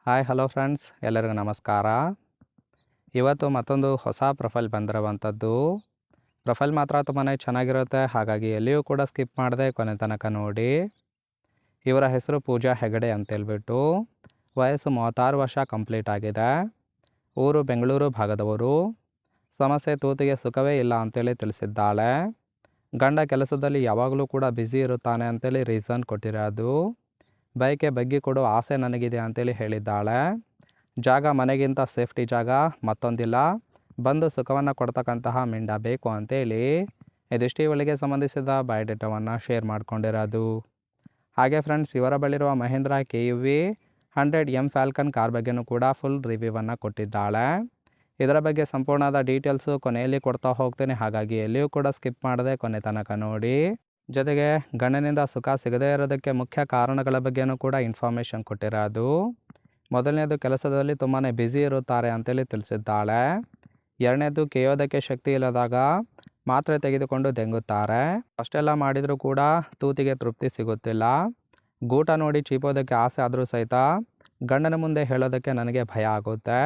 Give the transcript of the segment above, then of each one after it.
Hi hello friends, ಎಲ್ಲರಿಗೂ ನಮಸ್ಕಾರ. ಇವತ್ತು ಮತ್ತೊಂದು ಹೊಸ ಪ್ರೊಫೈಲ್ ಬಂದಿರುವಂಥದ್ದು. ಪ್ರೊಫೈಲ್ ಮಾತ್ರ ತುಂಬಾ ಚೆನ್ನಾಗಿರುತ್ತೆ, ಹಾಗಾಗಿ ಎಲ್ಲಿಯೂ ಕೂಡ ಸ್ಕಿಪ್ ಮಾಡದೆ ಕೊನೆ ತನಕ ನೋಡಿ. ಇವರ ಹೆಸರು ಪೂಜಾ ಹೆಗಡೆ ಅಂತೇಳ್ಬಿಟ್ಟು. ವಯಸ್ಸು 36 ವರ್ಷ ಕಂಪ್ಲೀಟ್ ಆಗಿದೆ. ಊರು ಬೆಂಗಳೂರು ಭಾಗದವರು. ಸಮಸ್ಯೆ ತೂತಿಗೆ ಸುಖವೇ ಇಲ್ಲ ಅಂತೇಳಿ ತಿಳಿಸಿದ್ದಾಳೆ. ಗಂಡ ಕೆಲಸದಲ್ಲಿ ಯಾವಾಗಲೂ ಕೂಡ ಬ್ಯುಸಿ ಇರುತ್ತಾನೆ ಅಂತೇಳಿ ರೀಸನ್ ಕೊಟ್ಟಿರೋದು. ಬೈಕೆ ಬಗ್ಗಿ ಕೊಡೋ ಆಸೆ ನನಗಿದೆ ಅಂತೇಳಿ ಹೇಳಿದ್ದಾಳೆ. ಜಾಗ ಮನೆಗಿಂತ ಸೇಫ್ಟಿ ಜಾಗ ಮತ್ತೊಂದಿಲ್ಲ, ಬಂದು ಸುಖವನ್ನು ಕೊಡ್ತಕ್ಕಂತಹ ಮಿಂಡ ಬೇಕು ಅಂತೇಳಿ ಇದಿಷ್ಟು ಇವಳಿಗೆ ಸಂಬಂಧಿಸಿದ ಬಯೋಡೇಟಾವನ್ನು ಶೇರ್ ಮಾಡ್ಕೊಂಡಿರೋದು. ಹಾಗೆ ಫ್ರೆಂಡ್ಸ್, ಇವರ ಬಳಿರುವ Mahindra KUV 100M Falcon car ಬಗ್ಗೆನೂ ಕೂಡ ಫುಲ್ ರಿವ್ಯೂವನ್ನು ಕೊಟ್ಟಿದ್ದಾಳೆ. ಇದರ ಬಗ್ಗೆ ಸಂಪೂರ್ಣವಾದ ಡೀಟೇಲ್ಸು ಕೊನೆಯಲ್ಲಿ ಕೊಡ್ತಾ ಹೋಗ್ತೀನಿ, ಹಾಗಾಗಿ ಎಲ್ಲಿಯೂ ಕೂಡ ಸ್ಕಿಪ್ ಮಾಡದೆ ಕೊನೆ ತನಕ ನೋಡಿ. ಜೊತೆಗೆ ಗಂಡನಿಂದ ಸುಖ ಸಿಗದೇ ಇರೋದಕ್ಕೆ ಮುಖ್ಯ ಕಾರಣಗಳ ಬಗ್ಗೆನೂ ಕೂಡ ಇನ್ಫಾರ್ಮೇಷನ್ ಕೊಟ್ಟಿರೋದು. ಮೊದಲನೇದು, ಕೆಲಸದಲ್ಲಿ ತುಂಬಾ ಬ್ಯುಸಿ ಇರುತ್ತಾರೆ ಅಂತೇಳಿ ತಿಳಿಸಿದ್ದಾಳೆ. ಎರಡನೇದು, ಕೇಯೋದಕ್ಕೆ ಶಕ್ತಿ ಇಲ್ಲದಾಗ ಮಾತ್ರೆ ತೆಗೆದುಕೊಂಡು ದೆಂಗುತ್ತಾರೆ. ಅಷ್ಟೆಲ್ಲ ಮಾಡಿದರೂ ಕೂಡ ತೂತಿಗೆ ತೃಪ್ತಿ ಸಿಗುತ್ತಿಲ್ಲ. ಗೂಟ ನೋಡಿ ಚೀಪೋದಕ್ಕೆ ಆಸೆ ಆದರೂ ಸಹಿತ ಗಂಡನ ಮುಂದೆ ಹೇಳೋದಕ್ಕೆ ನನಗೆ ಭಯ ಆಗುತ್ತೆ,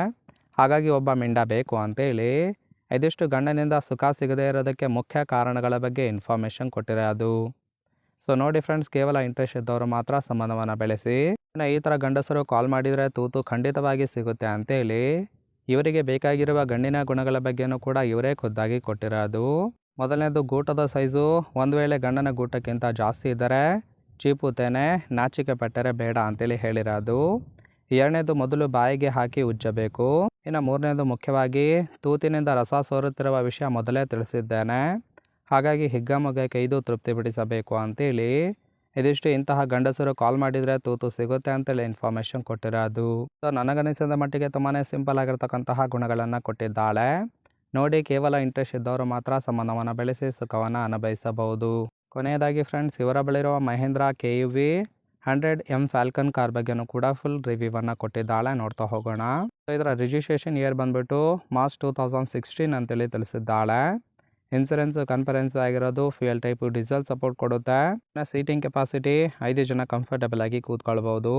ಹಾಗಾಗಿ ಒಬ್ಬ ಮಿಂಡ ಬೇಕು ಅಂತೇಳಿ ಇದಿಷ್ಟು ಗಂಡನಿಂದ ಸುಖ ಸಿಗದೇ ಇರೋದಕ್ಕೆ ಮುಖ್ಯ ಕಾರಣಗಳ ಬಗ್ಗೆ ಇನ್ಫಾರ್ಮೇಷನ್ ಕೊಟ್ಟಿರೋದು. ಸೊ ನೋಡಿ ಫ್ರೆಂಡ್ಸ್, ಕೇವಲ ಇಂಟ್ರೆಸ್ಟ್ ಇದ್ದವರು ಮಾತ್ರ ಸಂಬಂಧವನ್ನು ಬೆಳೆಸಿ. ಈ ಥರ ಗಂಡಸರು ಕಾಲ್ ಮಾಡಿದರೆ ತೂತು ಖಂಡಿತವಾಗಿ ಸಿಗುತ್ತೆ ಅಂತೇಳಿ ಇವರಿಗೆ ಬೇಕಾಗಿರುವ ಗಂಡಿನ ಗುಣಗಳ ಬಗ್ಗೆನೂ ಕೂಡ ಇವರೇ ಖುದ್ದಾಗಿ ಕೊಟ್ಟಿರೋದು. ಮೊದಲನೇದು, ಗೂಟದ ಸೈಜು ಒಂದು ವೇಳೆ ಗಂಡನ ಗೂಟಕ್ಕಿಂತ ಜಾಸ್ತಿ ಇದ್ದರೆ ಚೀಪುತ್ತೇನೆ, ನಾಚಿಕೆ ಪಟ್ಟರೆ ಬೇಡ ಅಂತೇಳಿ ಹೇಳಿರೋದು. ಎರಡನೇದು, ಮೊದಲು ಬಾಯಿಗೆ ಹಾಕಿ ಉಜ್ಜಬೇಕು. ಇನ್ನು ಮೂರನೇದು, ಮುಖ್ಯವಾಗಿ ತೂತಿನಿಂದ ರಸ ಸೋರುತ್ತಿರುವ ವಿಷಯ ಮೊದಲೇ ತಿಳಿಸಿದ್ದೇನೆ, ಹಾಗಾಗಿ ಹಿಗ್ಗಮೊಗ್ಗಕ್ಕೆ ಇದು ತೃಪ್ತಿಪಡಿಸಬೇಕು ಅಂತೇಳಿ ಇದಿಷ್ಟು ಇಂತಹ ಗಂಡಸರು ಕಾಲ್ ಮಾಡಿದರೆ ತೂತು ಸಿಗುತ್ತೆ ಅಂತೇಳಿ ಇನ್ಫಾರ್ಮೇಷನ್ ಕೊಟ್ಟಿರೋದು. ಸೊ ನನಗನಿಸಿದ ಮಟ್ಟಿಗೆ ತುಂಬಾ ಸಿಂಪಲ್ ಆಗಿರ್ತಕ್ಕಂತಹ ಗುಣಗಳನ್ನು ಕೊಟ್ಟಿದ್ದಾಳೆ. ನೋಡಿ, ಕೇವಲ ಇಂಟ್ರೆಸ್ಟ್ ಇದ್ದವರು ಮಾತ್ರ ಸಂಬಂಧವನ್ನು ಬೆಳೆಸಿ ಸುಖವನ್ನು ಅನುಭವಿಸಬಹುದು. ಕೊನೆಯದಾಗಿ ಫ್ರೆಂಡ್ಸ್, ಇವರ ಬಳಿರುವ Mahindra KUV 100M Falcon car ಬಗ್ಗೆನೂ ಕೂಡ ಫುಲ್ ರಿವ್ಯೂವನ್ನು ಕೊಟ್ಟಿದ್ದಾಳೆ. ನೋಡ್ತಾ ಹೋಗೋಣ. ಇದರ ರಿಜಿಸ್ಟ್ರೇಷನ್ ಇಯರ್ ಬಂದ್ಬಿಟ್ಟು ಮಾರ್ಚ್ 2016 ಅಂತೇಳಿ ತಿಳಿಸಿದ್ದಾಳೆ. ಇನ್ಸೂರೆನ್ಸ್ ಕನ್ಫರೆನ್ಸ್ ಆಗಿರೋದು, ಫ್ಯೂಯಲ್ ಟೈಪು ಡೀಸೆಲ್ ಸಪೋರ್ಟ್ ಕೊಡುತ್ತೆ. ಸೀಟಿಂಗ್ ಕೆಪಾಸಿಟಿ 5 ಜನ ಕಂಫರ್ಟಬಲ್ ಆಗಿ ಕೂತ್ಕೊಳ್ಬೋದು.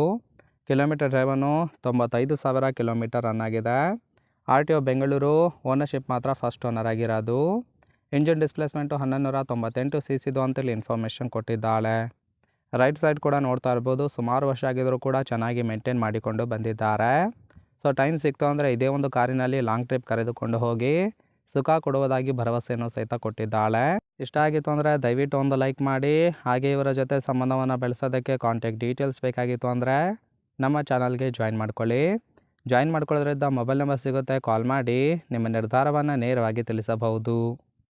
ಕಿಲೋಮೀಟರ್ ಡ್ರೈವನ್ನು 95,000 ಕಿಲೋಮೀಟರ್ ರನ್ ಆಗಿದೆ. RTO ಬೆಂಗಳೂರು. ಓನರ್ಶಿಪ್ ಮಾತ್ರ ಫಸ್ಟ್ ಓನರ್ ಆಗಿರೋದು. ಇಂಜಿನ್ ಡಿಸ್ಪ್ಲೇಸ್ಮೆಂಟು 1198 cc ಅಂತೇಳಿ ಇನ್ಫಾರ್ಮೇಷನ್ ಕೊಟ್ಟಿದ್ದಾಳೆ. ರೈಟ್ ಸೈಡ್ ಕೂಡ ನೋಡ್ತಾ ಇರ್ಬೋದು, ಸುಮಾರು ವರ್ಷ ಆಗಿದ್ರು ಕೂಡ ಚೆನ್ನಾಗಿ ಮೇಂಟೈನ್ ಮಾಡಿಕೊಂಡು ಬಂದಿದ್ದಾರೆ. ಸೊ ಟೈಮ್ ಸಿಕ್ತು ಅಂದರೆ ಇದೇ ಒಂದು ಕಾರಿನಲ್ಲಿ ಲಾಂಗ್ ಟ್ರಿಪ್ ಕರೆದುಕೊಂಡು ಹೋಗಿ ಸುಖ ಕೊಡುವುದಾಗಿ ಭರವಸೆಯನ್ನು ಸಹಿತ ಕೊಟ್ಟಿದ್ದಾಳೆ. ಇಷ್ಟ ಆಗಿತ್ತು ಅಂದರೆ ದಯವಿಟ್ಟು ಒಂದು ಲೈಕ್ ಮಾಡಿ. ಹಾಗೆ ಇವರ ಜೊತೆ ಸಂಬಂಧವನ್ನು ಬೆಳೆಸೋದಕ್ಕೆ ಕಾಂಟ್ಯಾಕ್ಟ್ ಡೀಟೇಲ್ಸ್ ಬೇಕಾಗಿತ್ತು ಅಂದರೆ ನಮ್ಮ ಚಾನಲ್ಗೆ ಜಾಯಿನ್ ಮಾಡ್ಕೊಳ್ಳಿ. ಜಾಯಿನ್ ಮಾಡ್ಕೊಳ್ಳೋದ್ರಿಂದ ಮೊಬೈಲ್ ನಂಬರ್ ಸಿಗುತ್ತೆ, ಕಾಲ್ ಮಾಡಿ ನಿಮ್ಮ ನಿರ್ಧಾರವನ್ನು ನೇರವಾಗಿ ತಿಳಿಸಬಹುದು.